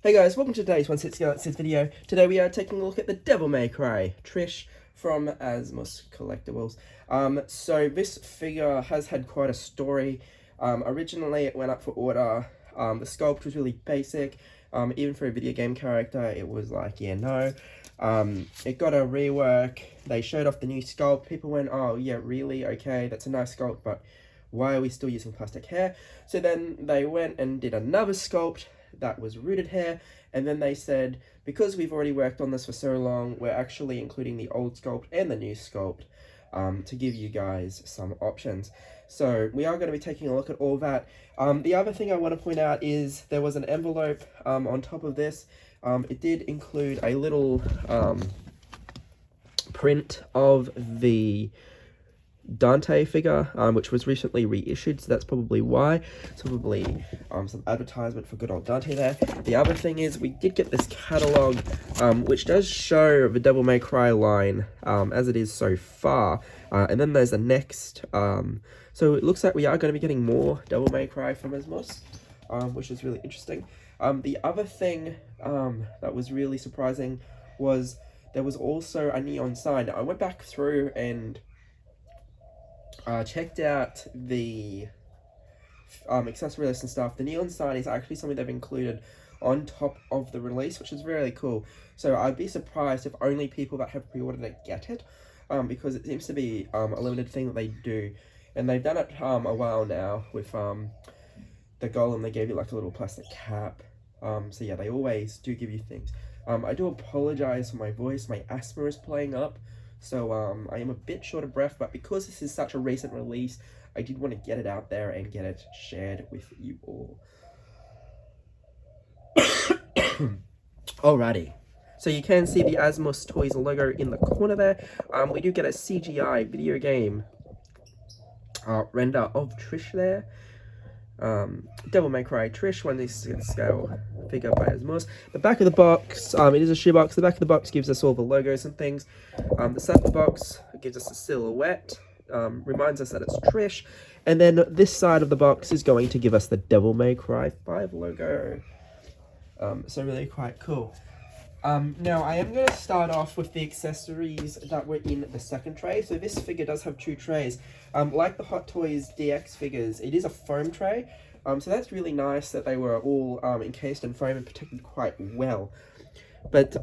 Hey guys, welcome to today's 160 video. Today we are taking a look at the Devil May Cry, Trish from Asmus Collectibles. So this figure has had quite a story. Originally it went up for order. The sculpt was really basic. Even for a video game character, it was like, yeah, no. It got a rework. They showed off the new sculpt. People went, oh yeah, really? Okay, that's a nice sculpt, but why are we still using plastic hair? So then they went and did another sculpt that was rooted hair, and then they said, because we've already worked on this for so long, we're actually including the old sculpt and the new sculpt to give you guys some options. So we are going to be taking a look at all that. The other thing I want to point out is there was an envelope on top of this. It did include a little print of the Dante figure, which was recently reissued, so that's probably why. It's probably some advertisement for good old Dante there. The other thing is we did get this catalogue, which does show the Devil May Cry line as it is so far, and then there's the next. So it looks like we are going to be getting more Devil May Cry from Asmus, which is really interesting. The other thing that was really surprising was there was also a neon sign. I went back through and checked out the accessory list and stuff. The neon sign is actually something they've included on top of the release, which is really cool. So I'd be surprised if only people that have pre-ordered it get it, because it seems to be a limited thing that they do, and they've done it a while now with the golem. They gave you like a little plastic cap. So yeah, they always do give you things. I do apologize for my voice. My asthma is playing up. So I am a bit short of breath, but because this is such a recent release, I did want to get it out there and get it shared with you all. Alrighty. So you can see the Asmus Toys logo in the corner there. We do get a CGI video game render of Trish there. Devil May Cry Trish, 1/6 scale figure by Asmus. The back of the box, it is a shoebox. The back of the box gives us all the logos and things. The side of the box gives us a silhouette, reminds us that it's Trish, and then this side of the box is going to give us the Devil May Cry 5 logo. So really quite cool. Now I am going to start off with the accessories that were in the second tray. So this figure does have two trays. Like the Hot Toys DX figures, it is a foam tray. So that's really nice that they were all encased in foam and protected quite well. But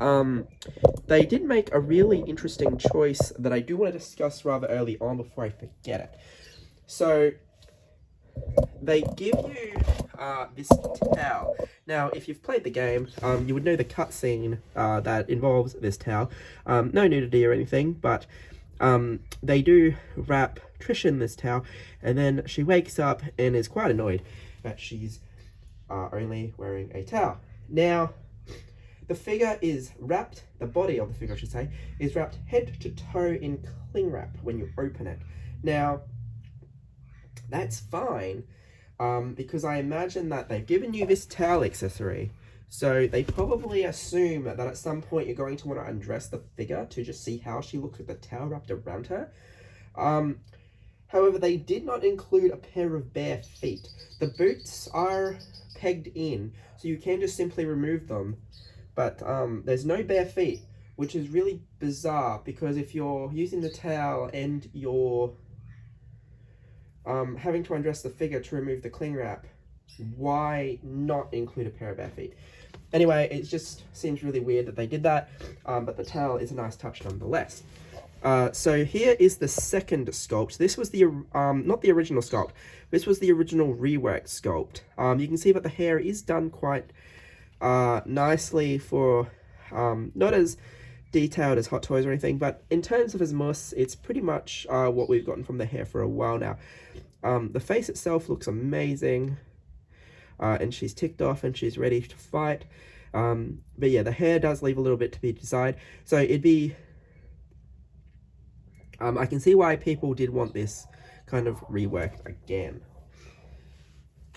they did make a really interesting choice that I do want to discuss rather early on before I forget it. So they give you this towel. Now, if you've played the game, you would know the cutscene that involves this towel. No nudity or anything, but they do wrap Trish in this towel, and then she wakes up and is quite annoyed that she's only wearing a towel. Now, the figure is wrapped, the body of the figure I should say, is wrapped head to toe in cling wrap when you open it. Now, that's fine, because I imagine that they've given you this towel accessory, so they probably assume that at some point you're going to want to undress the figure to just see how she looks with the towel wrapped around her. However, they did not include a pair of bare feet. The boots are pegged in, so you can just simply remove them, but there's no bare feet, which is really bizarre, because if you're using the towel and you're having to undress the figure to remove the cling wrap, why not include a pair of bare feet? Anyway, it just seems really weird that they did that, but the towel is a nice touch nonetheless. So here is the second sculpt. This was the, not the original sculpt, this was the original reworked sculpt. You can see that the hair is done quite nicely for, not as detailed as Hot Toys or anything, but in terms of Asmus, it's pretty much what we've gotten from the hair for a while now. The face itself looks amazing, and she's ticked off and she's ready to fight. But yeah, the hair does leave a little bit to be desired, so it'd be, I can see why people did want this kind of reworked again.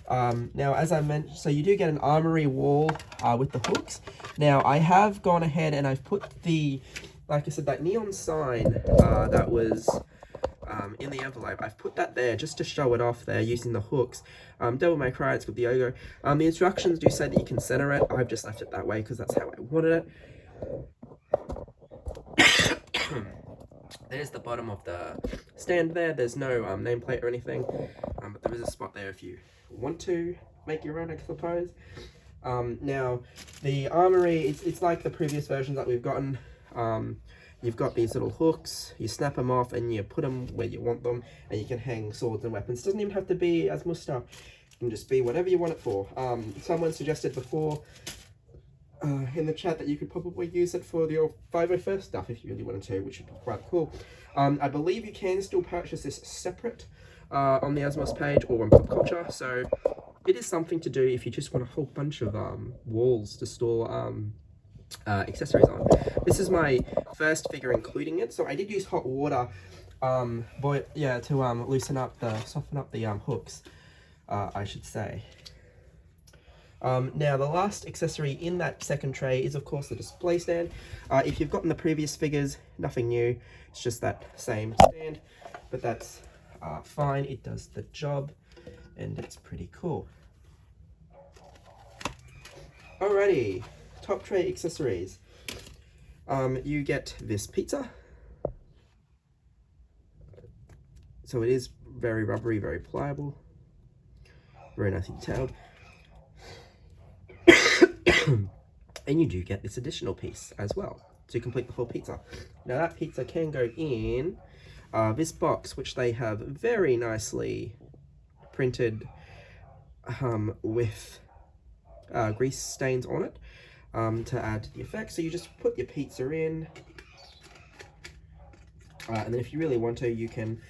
Now, as I mentioned, so you do get an armory wall with the hooks. Now, I have gone ahead and I've put the, like I said, that neon sign that was in the envelope. I've put that there just to show it off there using the hooks. Devil May Cry, it's got the logo. The instructions do say that you can center it. I've just left it that way because that's how I wanted it. There's the bottom of the stand there. There's no nameplate or anything, but there is a spot there if you want to make your own, I suppose. Now, the armory, it's like the previous versions that we've gotten. You've got these little hooks, you snap them off and you put them where you want them, and you can hang swords and weapons. It doesn't even have to be Asmus stuff. It can just be whatever you want it for. Someone suggested before in the chat that you could probably use it for your 501st stuff if you really wanted to, which would be quite cool. I believe you can still purchase this separate on the Asmus page or on Pop Culture, so it is something to do if you just want a whole bunch of walls to store accessories on. This is my first figure including it, so I did use hot water to soften up the hooks, I should say. Now, the last accessory in that second tray is, of course, the display stand. If you've gotten the previous figures, nothing new. It's just that same stand, but that's fine. It does the job, and it's pretty cool. Alrighty, top tray accessories. You get this pizza. So it is very rubbery, very pliable, very nicely detailed. And you do get this additional piece as well to complete the whole pizza. Now that pizza can go in this box, which they have very nicely printed with grease stains on it to add to the effect. So you just put your pizza in, and then if you really want to, you can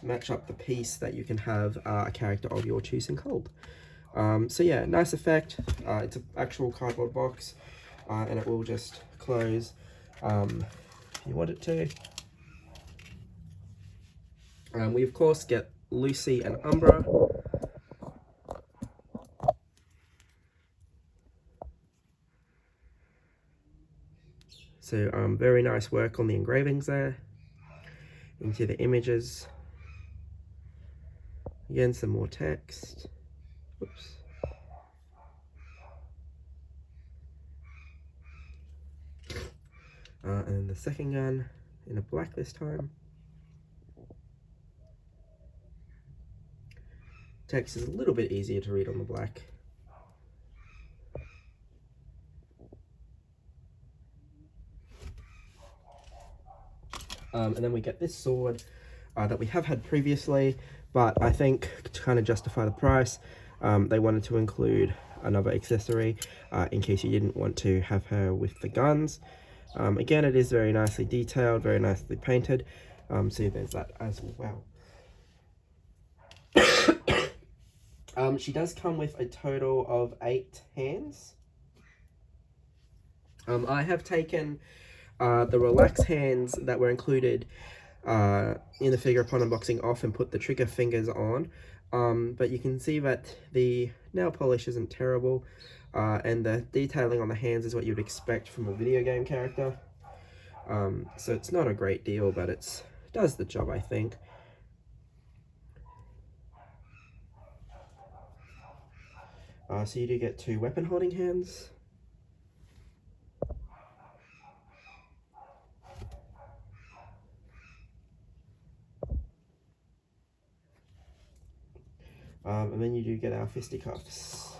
match up the piece that you can have a character of your choosing hold. So yeah, nice effect. It's an actual cardboard box, and it will just close if you want it to. We of course get Lucy and Umbra. So very nice work on the engravings there, into the images. Again, some more text. Oops. And the second gun in a black this time. Text is a little bit easier to read on the black. And then we get this sword that we have had previously, but I think to kind of justify the price, they wanted to include another accessory in case you didn't want to have her with the guns. Again, it is very nicely detailed, very nicely painted, so there's that as well. She does come with a total of 8 hands. I have taken the relax hands that were included in the figure upon unboxing off and put the trigger fingers on, but you can see that the nail polish isn't terrible, and the detailing on the hands is what you'd expect from a video game character. So it's not a great deal, but it does the job, I think. So you do get 2 weapon holding hands. And then you do get our fisticuffs.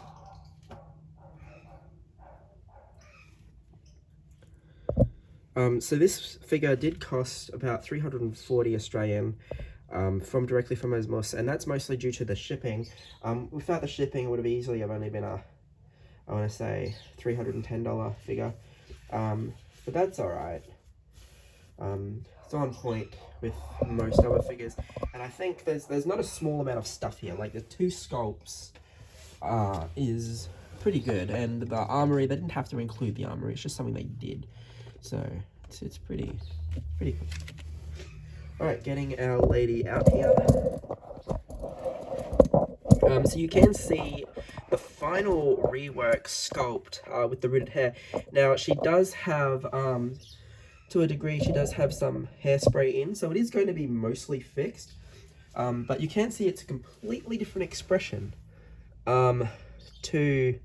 So this figure did cost about 340 Australian from directly from Asmus, and that's mostly due to the shipping. Without the shipping, it would have easily only been a, I want to say, $310 figure. But that's alright. It's on point with most other figures, and I think there's not a small amount of stuff here. Like the 2 sculpts is pretty good, and the armory, they didn't have to include the armory, it's just something they did, so it's pretty cool. Alright, getting our lady out here. So you can see the final rework sculpt with the rooted hair. Now she does have to a degree, she does have some hairspray in, so it is going to be mostly fixed. But you can see it's a completely different expression to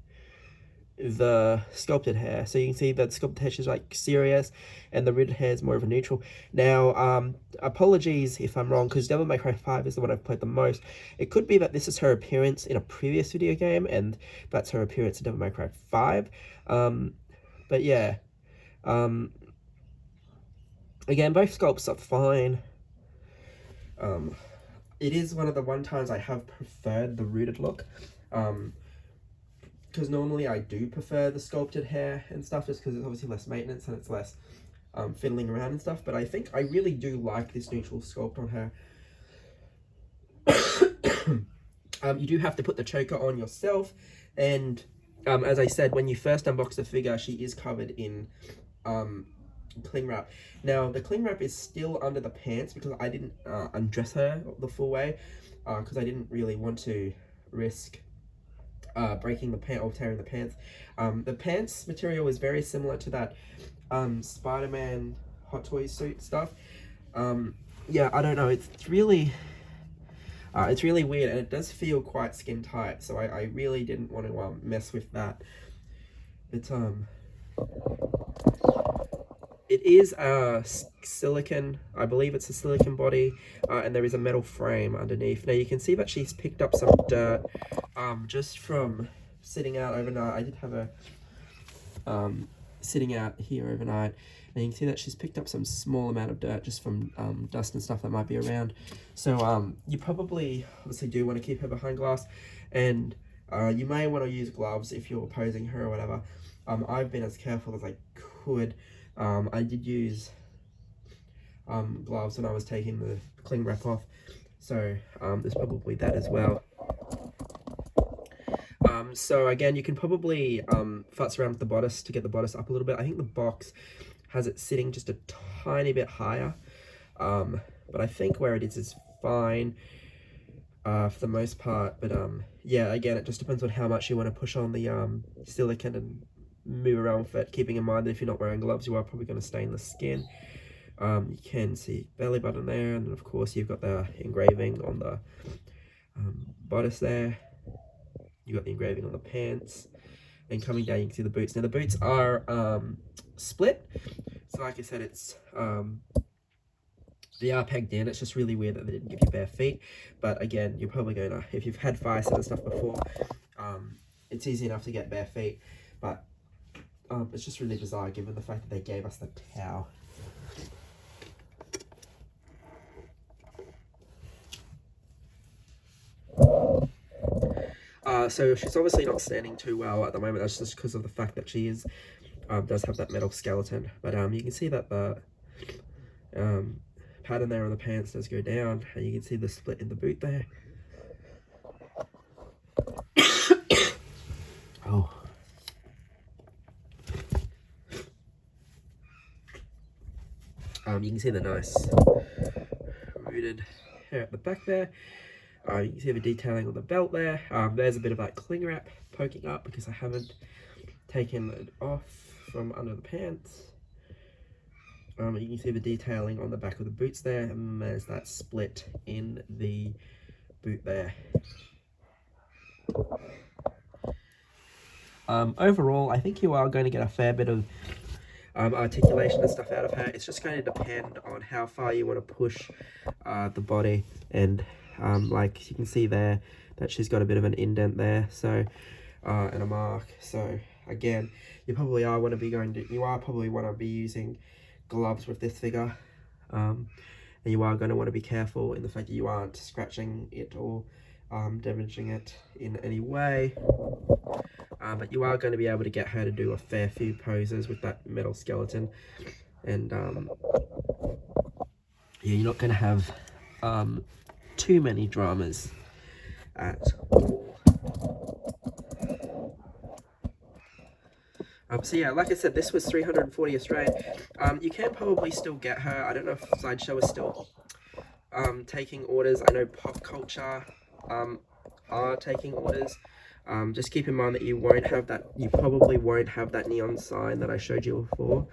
the sculpted hair. So you can see that sculpted hair is like serious, and the rooted hair is more of a neutral. Now, apologies if I'm wrong, because Devil May Cry 5 is the one I've played the most. It could be that this is her appearance in a previous video game, and that's her appearance in Devil May Cry 5. But yeah, again, both sculpts are fine. It is one of the times I have preferred the rooted look. Because normally I do prefer the sculpted hair and stuff, just because it's obviously less maintenance and it's less fiddling around and stuff. But I think I really do like this neutral sculpt on her. You do have to put the choker on yourself, and as I said, when you first unbox the figure, she is covered in cling wrap. Now, the cling wrap is still under the pants because I didn't undress her the full way, because I didn't really want to risk breaking the pant or tearing the pants. The pants material is very similar to that Spider-Man Hot Toys suit stuff. Yeah, I don't know, it's really weird, and it does feel quite skin tight, so I really didn't want to mess with that. It is a silicone, I believe it's a silicone body, and there is a metal frame underneath. Now you can see that she's picked up some dirt just from sitting out overnight. I did have her sitting out here overnight, and you can see that she's picked up some small amount of dirt just from dust and stuff that might be around. So you probably obviously do want to keep her behind glass, and you may want to use gloves if you're posing her or whatever. I've been as careful as I could. I did use gloves when I was taking the cling wrap off, so there's probably that as well. So again, you can probably futz around with the bodice to get the bodice up a little bit. I think the box has it sitting just a tiny bit higher, but I think where it is fine for the most part. But yeah, again, it just depends on how much you want to push on the silicone and move around with it, keeping in mind that if you're not wearing gloves, you are probably going to stain the skin. You can see belly button there, and of course you've got the engraving on the bodice there. You've got the engraving on the pants, and coming down you can see the boots. Now the boots are split, so like I said, it's they are pegged in. It's just really weird that they didn't give you bare feet, but again, you're probably going to, if you've had fire set and stuff before, it's easy enough to get bare feet, but it's just really bizarre given the fact that they gave us the towel. So she's obviously not standing too well at the moment. That's just because of the fact that she is does have that metal skeleton. But you can see that the pattern there on the pants does go down, and you can see the split in the boot there. Oh. You can see the nice rooted hair at the back there. You can see the detailing on the belt there. There's a bit of that cling wrap poking up because I haven't taken it off from under the pants. You can see the detailing on the back of the boots there, and there's that split in the boot there. Overall, I think you are going to get a fair bit of articulation and stuff out of her. It's just going to depend on how far you want to push the body, and like you can see there that she's got a bit of an indent there, so and a mark. So again, you probably want to be using gloves with this figure, and you are going to want to be careful in the fact that you aren't scratching it or damaging it in any way. But you are going to be able to get her to do a fair few poses with that metal skeleton, and yeah, you're not going to have too many dramas at all. So yeah, like I said, this was 340 Australian. You can probably still get her. I don't know if Sideshow is still taking orders. I know Pop Culture are taking orders. Just keep in mind that you probably won't have that neon sign that I showed you before.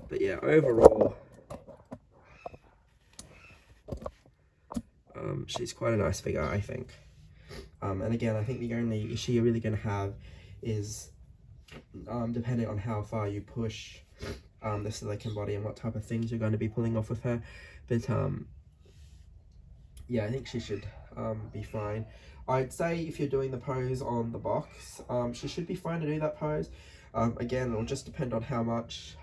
But yeah, overall, she's quite a nice figure, I think. And again, I think the only issue you're really going to have is depending on how far you push the silicone body and what type of things you're going to be pulling off with her. But yeah, I think she should be fine. I'd say if you're doing the pose on the box, she should be fine to do that pose. Again, it'll just depend on how much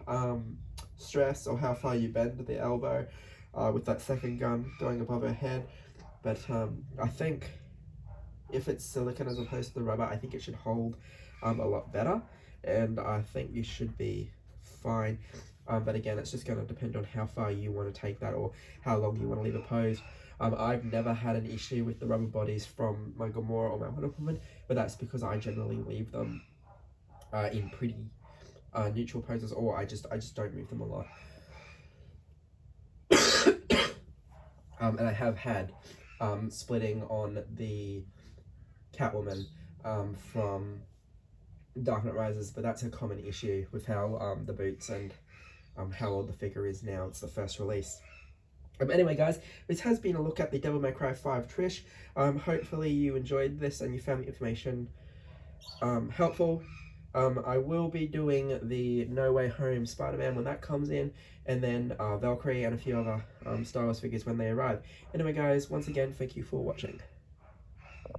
stress or how far you bend the elbow with that second gun going above her head. But I think if it's silicone as opposed to the rubber, I think it should hold a lot better, and I think you should be fine. But again, it's just going to depend on how far you want to take that or how long you want to leave a pose. I've never had an issue with the rubber bodies from my Gamora or my Wonder Woman, but that's because I generally leave them in pretty neutral poses, or I just don't move them a lot. And I have had splitting on the Catwoman from Dark Knight Rises, but that's a common issue with how the boots and how old the figure is now. It's the first release. Anyway, guys, this has been a look at the Devil May Cry 5 Trish. Hopefully you enjoyed this and you found the information helpful. I will be doing the No Way Home Spider-Man when that comes in, and then Valkyrie and a few other Star Wars figures when they arrive. Anyway, guys, once again, thank you for watching.